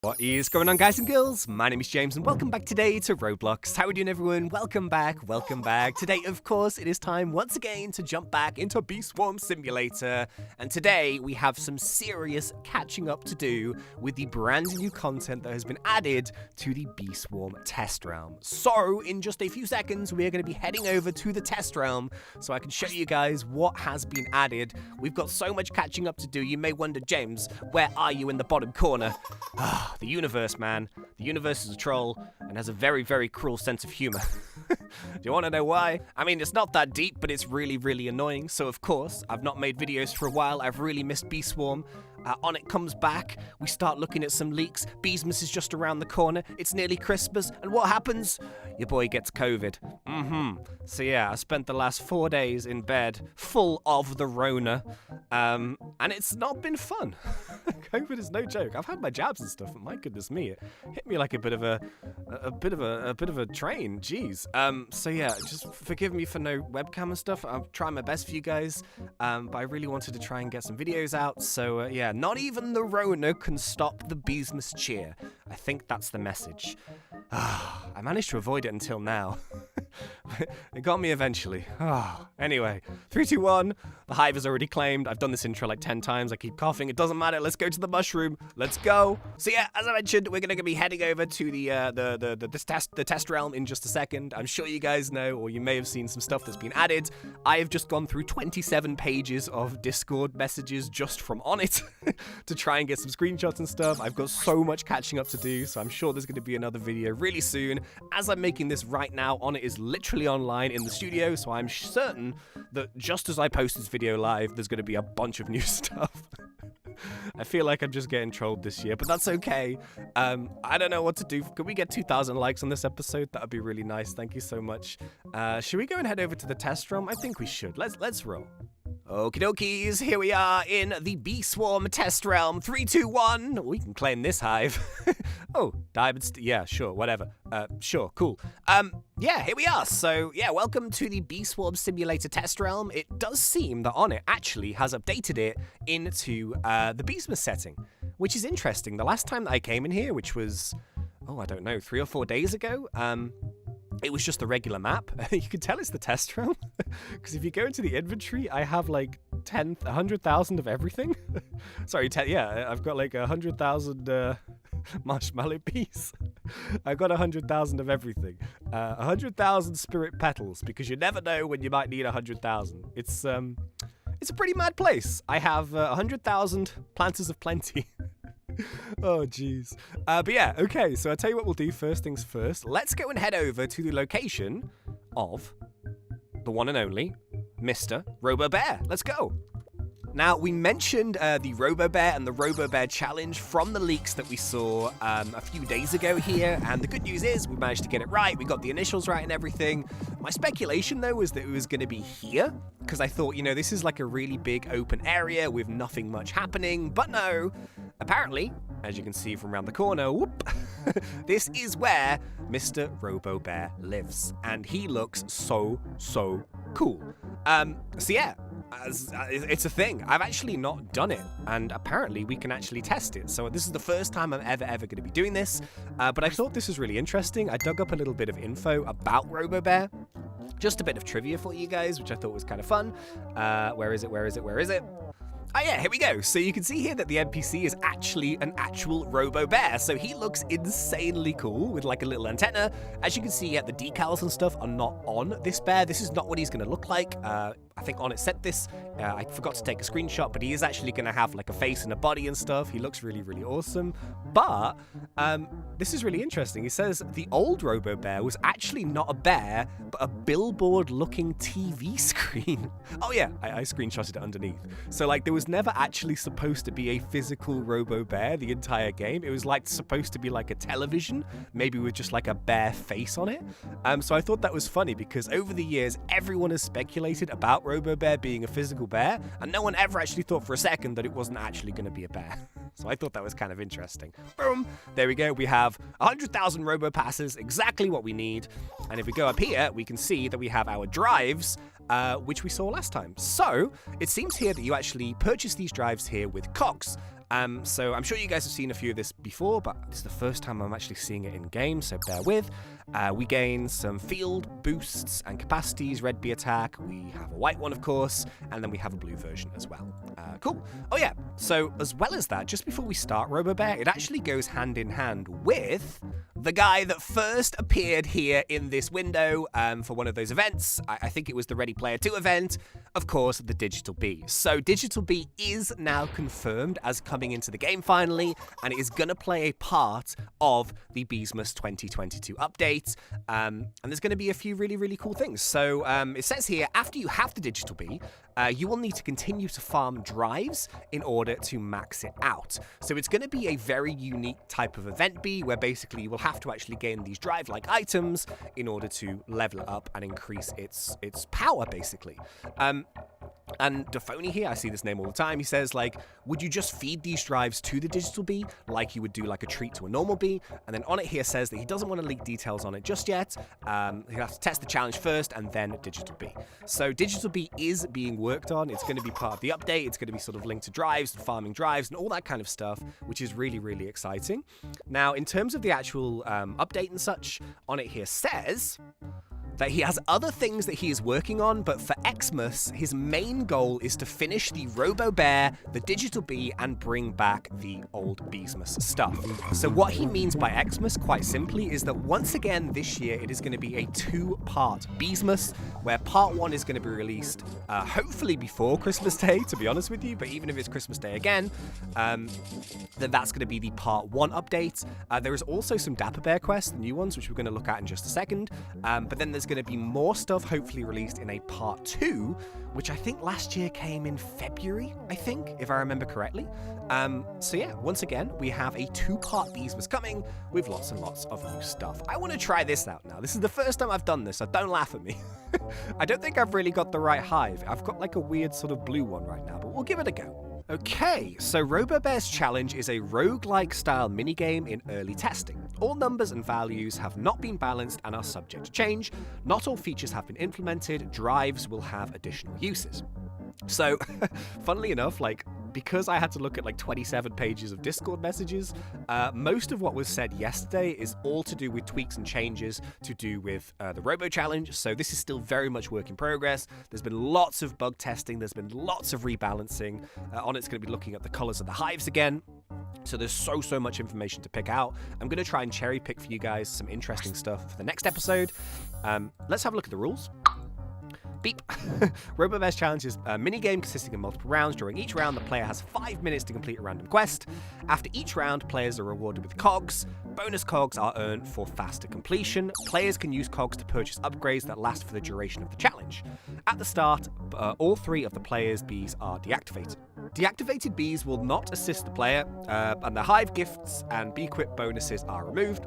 What is going on, guys and girls? My name is James and welcome back today to Roblox. How are we doing, everyone? Welcome back, welcome back. Today, of course, it is time once again to jump back into Bee Swarm Simulator. And today we have some serious catching up to do with the brand new content that has been added to the Bee Swarm test realm. So in just a few seconds, we are going to be heading over to the test realm so I can show you guys what has been added. We've got so much catching up to do. You may wonder, James, where are you in the bottom corner? The universe, man. The universe is a troll and has a very, very cruel sense of humor. Do you want to know why? I mean, it's not that deep, but it's really, really annoying. So, of course, I've not made videos for a while. I've really missed Bee Swarm. On it comes back. We start looking at some leaks. Beesmas is just around the corner. It's nearly Christmas. And what happens? Your boy gets COVID. So, yeah, I spent the last 4 days in bed full of the Rona. And it's not been fun. COVID is no joke. I've had my jabs and stuff, but my goodness me, it hit me like a bit of a train. Jeez. So yeah, just forgive me for no webcam and stuff. I'm trying my best for you guys, but I really wanted to try and get some videos out. So yeah, not even the Rona can stop the Beesmas cheer. I think that's the message. I managed to avoid it until now. It got me eventually. Anyway, 3, 2, 1. The hive is already claimed. I've done this intro like 10 times. I keep coughing. It doesn't matter. Let's go to the mushroom. Let's go. So yeah, as I mentioned, we're going to be heading over to the test realm in just a second. I'm sure you guys know, or you may have seen some stuff that's been added. I have just gone through 27 pages of Discord messages just from on it to try and get some screenshots and stuff. I've got so much catching up to do, so I'm sure there's going to be another video really soon. As I'm making this right now, on it is literally online in the studio, so I'm certain that just as I post this video live, there's going to be a bunch of new stuff. I feel like I'm just getting trolled this year, but that's okay. I don't know what to do. Could we get 2,000 likes on this episode? That would be really nice. Thank you so much. Should we go and head over to the test realm? I think we should. Let's roll. Okie dokies, here we are in the Bee Swarm test realm. 3, 2, 1. We can claim this hive. Oh, diamonds. Yeah, sure, whatever. Sure, cool. Yeah, here we are. So, yeah, welcome to the Bee Swarm Simulator test realm. It does seem that on it actually has updated it into the Beesmas setting, which is interesting. The last time that I came in here, which was, I don't know, 3 or 4 days ago, it was just the regular map. You can tell it's the test realm, because if you go into the inventory, I have like 100,000 of everything. Sorry, yeah, I've got like 100,000 marshmallow peas. I got 100,000 of everything. 100,000 spirit petals, because you never know when you might need 100,000. It's a pretty mad place. I have 100,000 planters of plenty. Oh, jeez. But yeah, okay, so I'll tell you what we'll do. First things first, let's go and head over to the location of the one and only Mr. Robo Bear. Let's go. Now, we mentioned the Robo Bear and the Robo Bear challenge from the leaks that we saw a few days ago here, and the good news is we managed to get it right. We got the initials right and everything. My speculation, though, was that it was going to be here, because I thought, you know, this is like a really big open area with nothing much happening, but no. Apparently, as you can see from around the corner, whoop, this is where Mr. Robo Bear lives, and he looks so cool. So yeah, it's a thing. I've actually not done it, and apparently we can actually test it. So this is the first time I'm ever going to be doing this, but I thought this was really interesting. I dug up a little bit of info about Robo Bear, just a bit of trivia for you guys, which I thought was kind of fun. Where is it? Oh yeah, here we go. So you can see here that the NPC is actually an actual Robo Bear. So he looks insanely cool with like a little antenna. As you can see, the decals and stuff are not on this bear. This is not what he's going to look like. I think on it said this. I forgot to take a screenshot, but he is actually going to have like a face and a body and stuff. He looks really awesome. But this is really interesting. He says the old Robo Bear was actually not a bear, but a billboard-looking TV screen. Oh yeah, I screenshotted it underneath. So like there was never actually supposed to be a physical Robo Bear the entire game. It was like supposed to be like a television, maybe with just like a bear face on it. So I thought that was funny because over the years, everyone has speculated about Robo Bear being a physical bear, and no one ever actually thought for a second that it wasn't actually going to be a bear. So I thought that was kind of interesting. Boom, there we go. We have 100,000 Robo Passes, exactly what we need. And if we go up here, we can see that we have our drives, which we saw last time. So it seems here that you actually purchase these drives here with Cox. So I'm sure you guys have seen a few of this before, but this is the first time I'm actually seeing it in game, so bear with. We gain some field boosts and capacities, red bee attack, we have a white one of course, and then we have a blue version as well. Cool. Oh yeah, so as well as that, just before we start Robo Bear, it actually goes hand in hand with the guy that first appeared here in this window for one of those events. I think it was the Ready Player 2 event, of course, the Digital Bee. So Digital Bee is now confirmed as coming into the game finally, and it is going to play a part of the Beesmas 2022 update, and there's going to be a few really, really cool things. So it says here, after you have the Digital Bee, you will need to continue to farm drives in order to max it out. So it's going to be a very unique type of event bee where basically you will have to actually gain these drive-like items in order to level it up and increase its power, basically. And Defoni here, I see this name all the time, he says, like, would you just feed these drives to the Digital Bee like you would do like a treat to a normal bee? And then on it here says that he doesn't want to leak details on it just yet. He'll have to test the challenge first and then Digital Bee. So Digital Bee is being worked on. It's going to be part of the update. It's going to be sort of linked to drives, farming drives, and all that kind of stuff, which is really, really exciting. Now, in terms of the actual update and such, on it here says that he has other things that he is working on, but for Xmas, his main goal is to finish the Robo Bear, the Digital Bee, and bring back the old Beesmas stuff. So what he means by Xmas, quite simply, is that once again this year, it is going to be a two-part Beesmas, where part one is going to be released hopefully before Christmas Day, to be honest with you, but even if it's Christmas Day again, then that's going to be the part one update. There is also some Dapper Bear quests, the new ones, which we're going to look at in just a second, but then there's going to be more stuff hopefully released in a part 2, which I think last year came in February, I think, if I remember correctly. So yeah, once again, we have a two-part Beesmas coming with lots and lots of new stuff. I want to try this out now. This is the first time I've done this, so don't laugh at me. I don't think I've really got the right hive. I've got like a weird sort of blue one right now, but we'll give it a go. Okay, so Robo Bear's challenge is a roguelike style minigame in early testing. All numbers and values have not been balanced and are subject to change. Not all features have been implemented. Drives will have additional uses. So, funnily enough, like, because I had to look at like 27 pages of Discord messages, most of what was said yesterday is all to do with tweaks and changes to do with the Robo Challenge. So this is still very much work in progress. There's been lots of bug testing. There's been lots of rebalancing. On it's going to be looking at the colors of the hives again. So there's so much information to pick out. I'm going to try and cherry pick for you guys some interesting stuff for the next episode. Let's have a look at the rules. Beep. Robo Bear's challenge is a minigame consisting of multiple rounds. During each round, the player has 5 minutes to complete a random quest. After each round, players are rewarded with cogs. Bonus cogs are earned for faster completion. Players can use cogs to purchase upgrades that last for the duration of the challenge. At the start, all 3 of the players' bees are deactivated. Deactivated bees will not assist the player, and the hive gifts and bee quip bonuses are removed.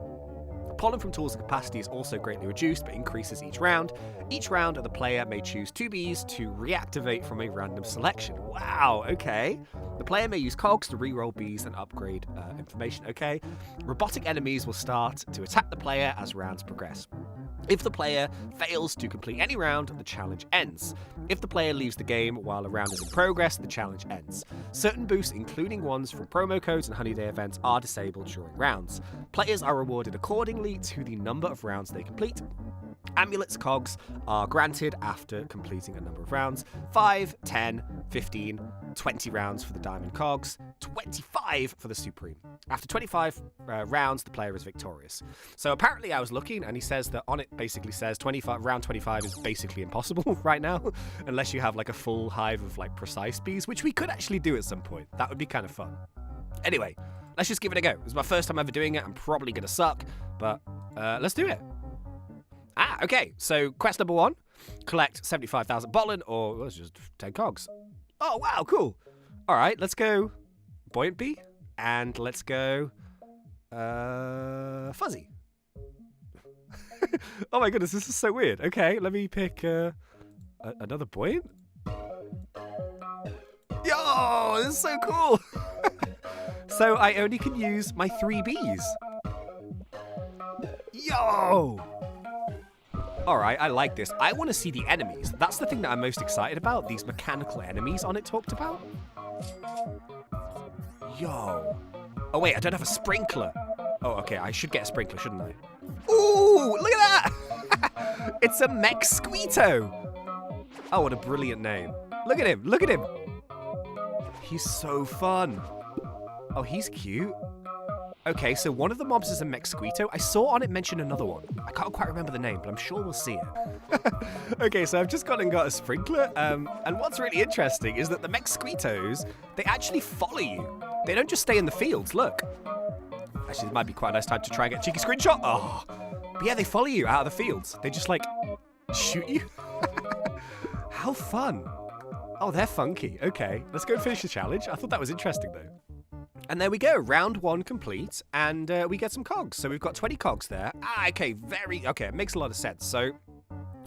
Pollen from tools and capacity is also greatly reduced, but increases each round. Each round, the player may choose 2 bees to reactivate from a random selection. Wow, okay. The player may use cogs to reroll bees and upgrade information, okay. Robotic enemies will start to attack the player as rounds progress. If the player fails to complete any round, the challenge ends. If the player leaves the game while a round is in progress, the challenge ends. Certain boosts, including ones from promo codes and Honeyday events, are disabled during rounds. Players are rewarded accordingly to the number of rounds they complete. Amulets cogs are granted after completing a number of rounds. 5, 10, 15, 20 rounds for the diamond cogs, 25 for the supreme. After 25 rounds, the player is victorious. So apparently I was looking, and he says that on it basically says round 25 is basically impossible right now, unless you have like a full hive of like precise bees, which we could actually do at some point. That would be kind of fun. Anyway, let's just give it a go. It's my first time ever doing it. I'm probably going to suck, but let's do it. Okay, so quest number 1, collect 75,000 pollen, or let's just 10 cogs. Oh, wow, cool. All right, let's go buoyant bee, and let's go fuzzy. Oh my goodness, this is so weird. Okay, let me pick another buoyant. Yo, this is so cool. So I only can use my 3 bees. Yo! Alright, I like this. I want to see the enemies. That's the thing that I'm most excited about. These mechanical enemies on it talked about. Yo. Oh, wait, I don't have a sprinkler. Oh, okay, I should get a sprinkler, shouldn't I? Ooh, look at that! It's a mosquito. Oh, what a brilliant name. Look at him, look at him. He's so fun. Oh, he's cute. Okay, so one of the mobs is a mosquito. I saw on it mention another one. I can't quite remember the name, but I'm sure we'll see it. Okay, so I've just gone and got a sprinkler. And what's really interesting is that the mosquitoes, they actually follow you. They don't just stay in the fields, look. Actually, it might be quite a nice time to try and get a cheeky screenshot. Oh, but yeah, they follow you out of the fields. They just, like, shoot you. How fun. Oh, they're funky. Okay, let's go and finish the challenge. I thought that was interesting, though. And there we go, round 1 complete, and we get some cogs. So we've got 20 cogs there. Okay, okay, it makes a lot of sense. So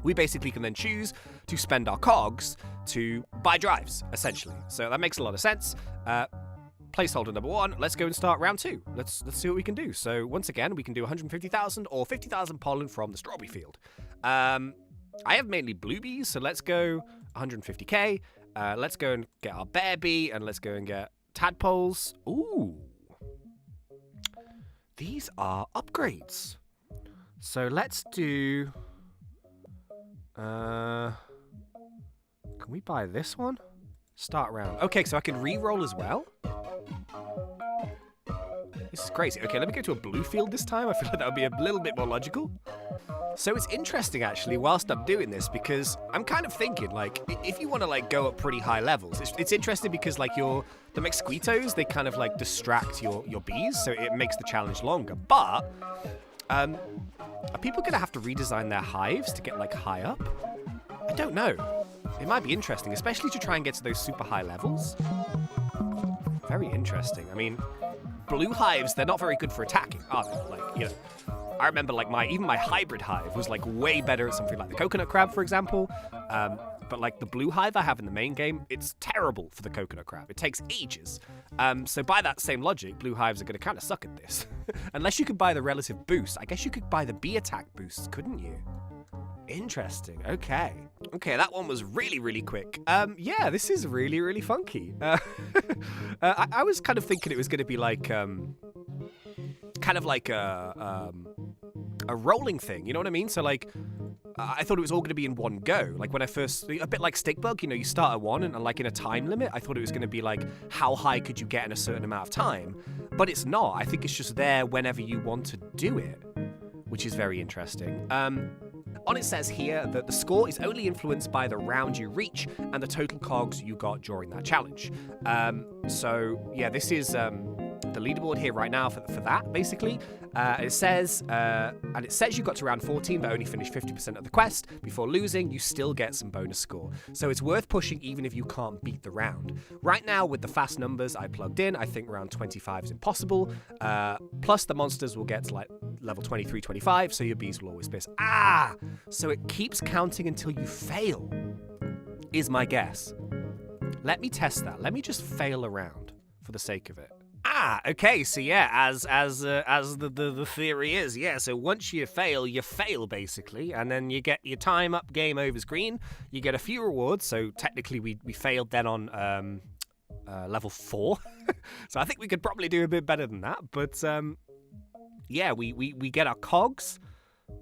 we basically can then choose to spend our cogs to buy drives, essentially. So that makes a lot of sense. Placeholder number 1, let's go and start round 2. Let's see what we can do. So once again, we can do 150,000 or 50,000 pollen from the strawberry field. I have mainly blue bees, so let's go 150k. Let's go and get our bear bee, and let's go and get tadpoles. Ooh. These are upgrades. So let's do... can we buy this one? Start round. Okay, so I can re-roll as well. This is crazy. Okay, let me go to a blue field this time. I feel like that would be a little bit more logical. So it's interesting, actually, whilst I'm doing this, because I'm kind of thinking, like, if you want to, like, go up pretty high levels, it's interesting because, like, the mosquitoes, they kind of, like, distract your bees, so it makes the challenge longer. But, are people going to have to redesign their hives to get, like, high up? I don't know. It might be interesting, especially to try and get to those super high levels. Very interesting. I mean, blue hives, they're not very good for attacking, are they? Like, you know, I remember, like, even my hybrid hive was, like, way better at something like the coconut crab, for example. But, like, the blue hive I have in the main game, it's terrible for the coconut crab. It takes ages. So by that same logic, blue hives are going to kind of suck at this. Unless you could buy the relative boost. I guess you could buy the bee attack boosts, couldn't you? Interesting. Okay. Okay, that one was really, really quick. Yeah, this is really, really funky. I was kind of thinking it was going to be like, kind of like a rolling thing, you know what I mean? So, like, I thought it was all going to be in one go. Like, when I first, a bit like Stickbug, you know, you start at 1 and like in a time limit, I thought it was going to be like, how high could you get in a certain amount of time? But it's not. I think it's just there whenever you want to do it, which is very interesting. On it says here that the score is only influenced by the round you reach and the total cogs you got during that challenge. So, yeah, this is the leaderboard here right now for that, basically. It says you got to round 14 but only finished 50% of the quest. Before losing, you still get some bonus score. So it's worth pushing even if you can't beat the round. Right now, with the fast numbers I plugged in, I think round 25 is impossible. Plus, the monsters will get to, like, level 23, 25, so your bees will always miss. So it keeps counting until you fail, is my guess. Let me test that. Let me just fail around for the sake of it. Okay, so yeah, as the theory is, yeah, so once you fail basically, and then you get your time up, game over screen, you get a few rewards, so technically we failed then on level 4, so I think we could probably do a bit better than that, but yeah, we get our cogs,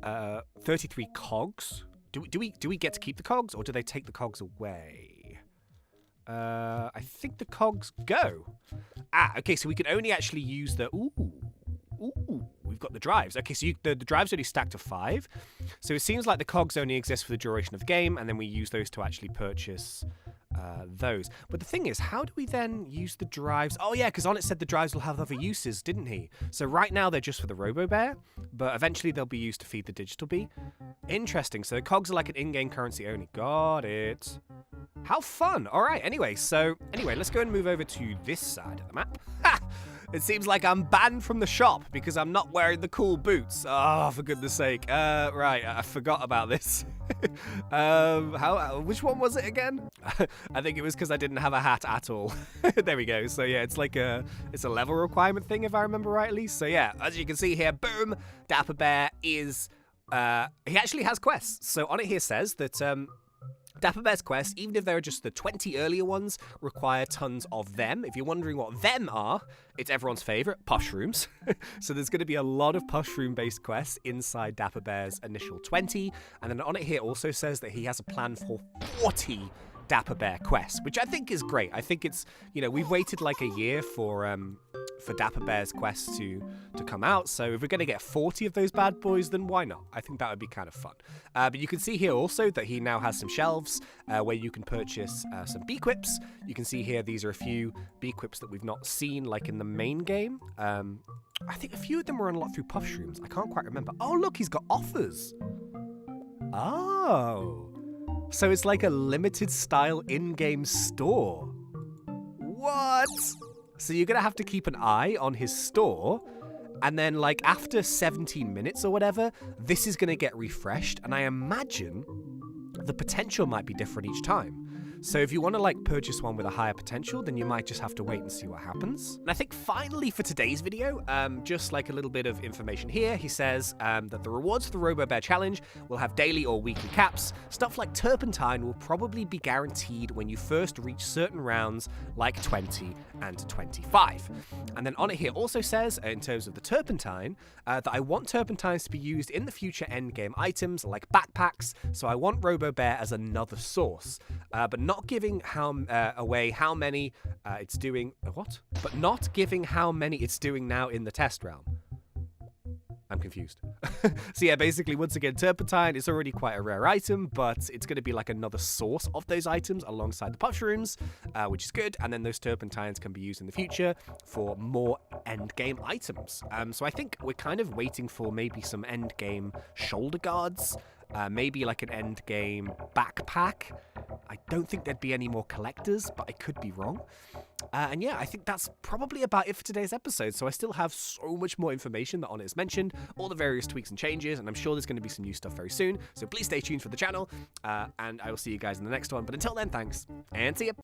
33 cogs. Do we get to keep the cogs, or do they take the cogs away? I think the cogs go. Okay, so we can only actually use the... Ooh, we've got the drives. Okay, so the drives only stack to 5. So it seems like the cogs only exist for the duration of the game, and then we use those to actually purchase those. But the thing is, how do we then use the drives? Oh, yeah, because on it said the drives will have other uses, didn't he? So right now they're just for the Robo Bear, but eventually they'll be used to feed the digital bee. Interesting. So the cogs are like an in-game currency only. Got it. How fun. All right, anyway, let's go and move over to this side of the map. Ha! It seems like I'm banned from the shop because I'm not wearing the cool boots. Oh, for goodness sake. Right, I forgot about this. Which one was it again? I think it was because I didn't have a hat at all. There we go. So yeah, it's like it's a level requirement thing if I remember rightly. So yeah, as you can see here, boom, Dapper Bear is, he actually has quests. So on it here says that, Dapper Bear's quests, even if there are just the 20 earlier ones, require tons of them. If you're wondering what them are, it's everyone's favorite, pushrooms. So there's going to be a lot of pushroom-based quests inside Dapper Bear's initial 20. And then on it here also says that he has a plan for 40 Dapper Bear quests, which I think is great. I think it's, we've waited like a year for Dapper Bear's quests to come out, so if we're going to get 40 of those bad boys, then why not? I think that would be kind of fun. But you can see here also that he now has some shelves where you can purchase some bee quips. You can see here these are a few bee quips that we've not seen like in the main game. I think a few of them were unlocked through pushrooms. I can't quite remember. Oh, look, he's got offers. Oh. So it's like a limited style in-game store. What? So you're going to have to keep an eye on his store, and then like after 17 minutes or whatever, this is going to get refreshed, and I imagine the potential might be different each time. So if you want to like purchase one with a higher potential, then you might just have to wait and see what happens. And I think finally for today's video, just like a little bit of information here, he says that the rewards for the Robo Bear Challenge will have daily or weekly caps. Stuff like turpentine will probably be guaranteed when you first reach certain rounds like 20 and 25. And then on it here also says, in terms of the turpentine, that I want turpentines to be used in the future endgame items like backpacks, so I want Robo Bear as another source, but not giving away how many it's doing. What? But not giving how many it's doing now in the test realm. I'm confused. So yeah, basically, once again, turpentine is already quite a rare item, but it's going to be like another source of those items alongside the pushrooms, which is good. And then those turpentines can be used in the future for more endgame items. So I think we're kind of waiting for maybe some endgame shoulder guards, maybe like an endgame backpack. I don't think there'd be any more collectors, but I could be wrong. And yeah, I think that's probably about it for today's episode. So I still have so much more information that on it is mentioned, all the various tweaks and changes, and I'm sure there's going to be some new stuff very soon. So please stay tuned for the channel, and I will see you guys in the next one. But until then, thanks, and see ya.